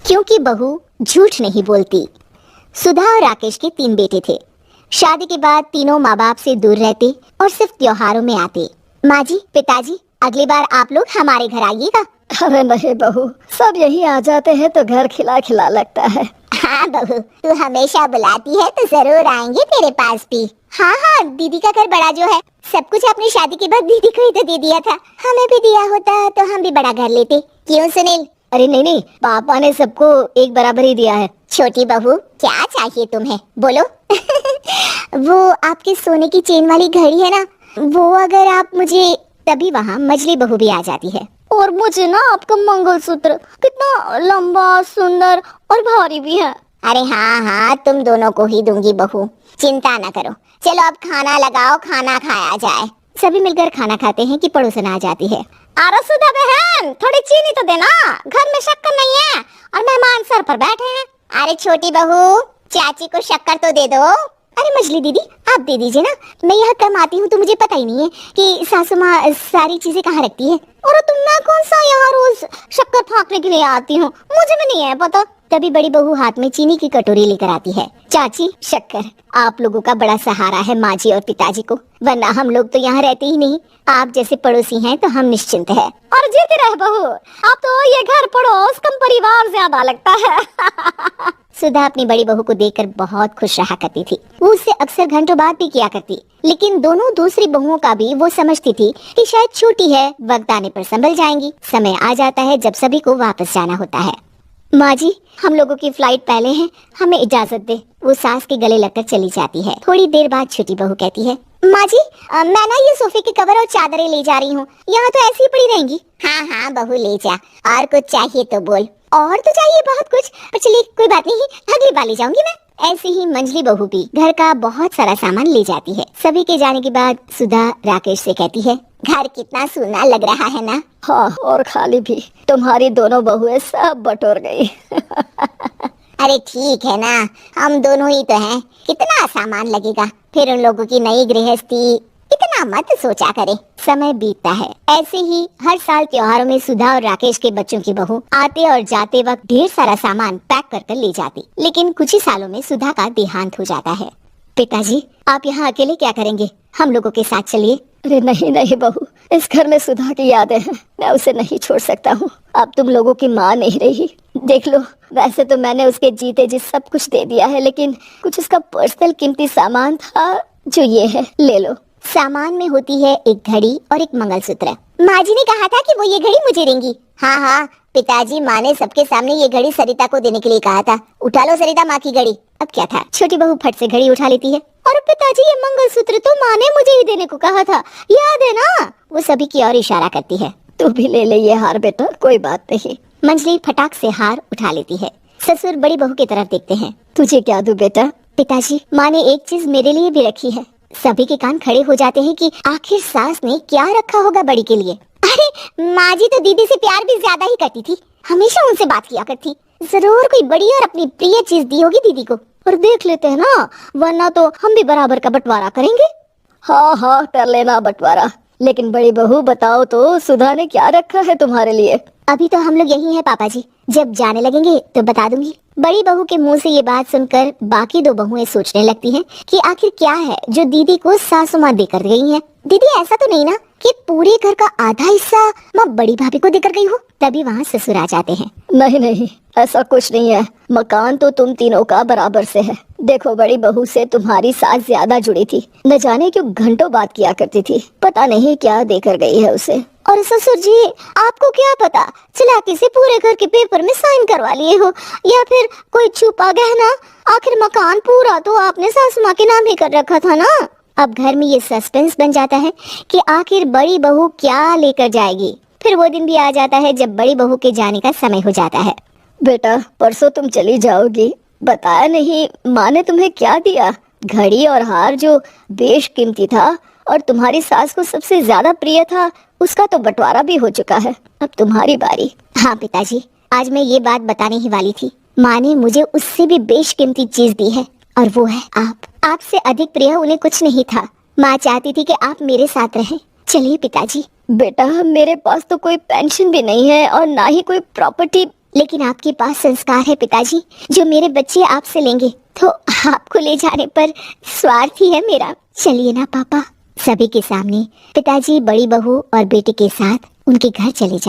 क्योंकि बहू झूठ नहीं बोलती। सुधा और राकेश के 3 बेटे थे। शादी के बाद तीनों माँ बाप से दूर रहते और सिर्फ त्योहारों में आते। माँ जी, पिताजी, अगली बार आप लोग हमारे घर आइएगा। अरे नहीं बहू, सब यही आ जाते हैं तो घर खिला खिला लगता है। हाँ बहू, तू हमेशा बुलाती है तो जरूर आएंगे तेरे पास भी। हाँ हाँ, दीदी का घर बड़ा जो है, सब कुछ आपने शादी के बाद दीदी को ही तो दे दिया था। हमें भी दिया होता तो हम भी बड़ा घर लेते। क्यों सुनील? अरे नहीं, पापा ने सबको एक बराबर ही दिया है। छोटी बहू, क्या चाहिए तुम्हें, बोलो। वो आपके सोने की चेन वाली घड़ी है ना, वो अगर आप मुझे, तभी वहाँ मजली बहू भी आ जाती है। और मुझे ना आपका मंगलसूत्र कितना लंबा, सुंदर और भारी भी है। अरे हाँ हाँ, तुम दोनों को ही दूंगी बहू, चिंता न करो। चलो अब खाना लगाओ, खाना खाया जाए। सभी मिलकर खाना खाते हैं कि पड़ोसन आ जाती है। अरे सुधा बहन, थोड़ी चीनी तो देना, घर में शक्कर नहीं है और मेहमान सर पर बैठे हैं। अरे छोटी बहू, चाची को शक्कर तो दे दो। अरे मछली दीदी, आप दे दीजिए ना, मैं यहाँ कम आती हूँ तो मुझे पता ही नहीं है कि सासू माँ सारी चीजें कहाँ रखती है। और तुम मैं कौन सा यहाँ रोज शक्कर फाँकने के लिए आती हूँ, मुझे भी नहीं है पता। तभी बड़ी बहू हाथ में चीनी की कटोरी लेकर आती है। चाची, शक्कर आप लोगों का बड़ा सहारा है माँ जी और पिताजी को, वरना हम लोग तो यहाँ रहते ही नहीं। आप जैसे पड़ोसी हैं तो हम निश्चिंत है। और जीती रहे बहू, आप तो ये घर पड़ोस कम परिवार ज्यादा लगता है। सुधा अपनी बड़ी बहू को देखकर बहुत खुश रहा करती थी। वो उससे अक्सर घंटों बात भी किया करती, लेकिन दोनों दूसरी बहुओं का भी वो समझती थी कि शायद छोटी है, वक्त आने पर संभल जाएंगी। समय आ जाता है जब सभी को वापस जाना होता है। माँ जी, हम लोगों की फ्लाइट पहले है, हमें इजाजत दे। वो सास के गले लगकर चली जाती है। थोड़ी देर बाद छोटी बहू कहती है, माँ जी, मैं ना ये सोफे के कवर और चादरें ले जा रही हूँ, यहाँ तो ऐसी ही पड़ी रहेंगी। हाँ हाँ बहू, ले जा, और कुछ चाहिए तो बोल। और तो चाहिए बहुत कुछ, पर चलिए कोई बात नहीं, अगली बार ले जाऊंगी मैं। ऐसे ही मंजली बहू भी घर का बहुत सारा सामान ले जाती है। सभी के जाने के बाद सुधा राकेश से कहती है, घर कितना सूना लग रहा है ना। हाँ, और खाली भी, तुम्हारी दोनों बहुएं सब बटोर गई। अरे ठीक है ना, हम दोनों ही तो हैं, कितना सामान लगेगा, फिर उन लोगों की नई गृहस्थी, इतना मत सोचा करे। समय बीतता है। ऐसे ही हर साल त्योहारों में सुधा और राकेश के बच्चों की बहू आते और जाते वक्त ढेर सारा सामान पैक कर कर ले जाती। लेकिन कुछ ही सालों में सुधा का देहांत हो जाता है। पिताजी, आप यहाँ अकेले क्या करेंगे, हम लोगों के साथ चलिए। अरे नहीं नहीं बहू, इस घर में सुधा की यादें हैं, मैं उसे नहीं छोड़ सकता हूँ। अब तुम लोगों की माँ नहीं रही। देख लो, वैसे तो मैंने उसके जीते जी सब कुछ दे दिया है, लेकिन कुछ उसका पर्सनल कीमती सामान था जो ये है, ले लो। सामान में होती है एक घड़ी और एक मंगलसूत्र। माँ जी ने कहा था कि वो ये घड़ी मुझे देंगी। हाँ हाँ पिताजी, माँ ने सबके सामने ये घड़ी सरिता को देने के लिए कहा था। उठा लो सरिता माँ की घड़ी। अब क्या था, छोटी बहू फट से घड़ी उठा लेती है। और पिताजी, ये मंगलसूत्र तो माँ ने मुझे ही देने को कहा था, याद है ना। वो सभी की ओर इशारा करती है। तू भी ले ले ये हार बेटा, कोई बात नहीं। मंजली फटाक से हार उठा लेती है। ससुर बड़ी बहू की तरफ देखते हैं। तुझे क्या दूं बेटा? पिताजी, माँ ने एक चीज मेरे लिए भी रखी है। सभी के कान खड़े हो जाते हैं कि आखिर सास ने क्या रखा होगा बड़ी के लिए। अरे माँ जी तो दीदी से प्यार भी ज्यादा ही करती थी, हमेशा उनसे बात किया करती। जरूर कोई बड़ी और अपनी प्रिय चीज दी होगी दीदी को। और देख लेते हैं ना, वरना तो हम भी बराबर का बंटवारा करेंगे। हाँ हाँ, कर लेना बंटवारा। लेकिन बड़ी बहू बताओ तो, सुधा ने क्या रखा है तुम्हारे लिए? अभी तो हम लोग यही हैं पापा जी, जब जाने लगेंगे तो बता दूंगी। बड़ी बहू के मुंह से ये बात सुनकर बाकी दो बहुएं सोचने लगती हैं कि आखिर क्या है जो दीदी को सासू माँ देकर गई है। दीदी, ऐसा तो नहीं ना कि पूरे घर का आधा हिस्सा माँ बड़ी भाभी को देकर गई हो? तभी वहाँ ससुर आ जाते हैं। नहीं नहीं, ऐसा कुछ नहीं है, मकान तो तुम तीनों का बराबर से है। देखो, बड़ी बहू से तुम्हारी सास ज्यादा जुड़ी थी, न जाने क्यों घंटों बात किया करती थी, पता नहीं क्या देकर गई है उसे। और ससुर जी, आपको क्या पता, चालाकी से पूरे घर के पेपर में साइन करवा लिए हो, या फिर कोई छुपा गहना। आखिर मकान पूरा तो आपने सासू माँ के नाम ही कर रखा था ना। अब घर में ये सस्पेंस बन जाता है कि आखिर बड़ी बहू क्या लेकर जाएगी। फिर वो दिन भी आ जाता है जब बड़ी बहू के जाने का समय हो जाता है। बेटा, परसों तुम चली जाओगी, बताया नहीं माँ ने तुम्हें क्या दिया? घड़ी और हार जो बेशकीमती था और तुम्हारी सास को सबसे ज्यादा प्रिय था, उसका तो बंटवारा भी हो चुका है। अब तुम्हारी बारी। हाँ पिताजी, आज मैं ये बात बताने ही वाली थी। माँ ने मुझे उससे भी बेशकीमती चीज दी है, और वो है आप। आपसे अधिक प्रिय उन्हें कुछ नहीं था। माँ चाहती थी कि आप मेरे साथ रहें। चलिए पिताजी। बेटा, मेरे पास तो कोई पेंशन भी नहीं है और ना ही कोई प्रॉपर्टी लेकिन आपके पास संस्कार है पिताजी, जो मेरे बच्चे आपसे लेंगे, तो आपको ले जाने पर स्वार्थ ही है मेरा। चलिए ना पापा। सभी के सामने पिताजी बड़ी बहू और बेटे के साथ उनके घर चले जाते।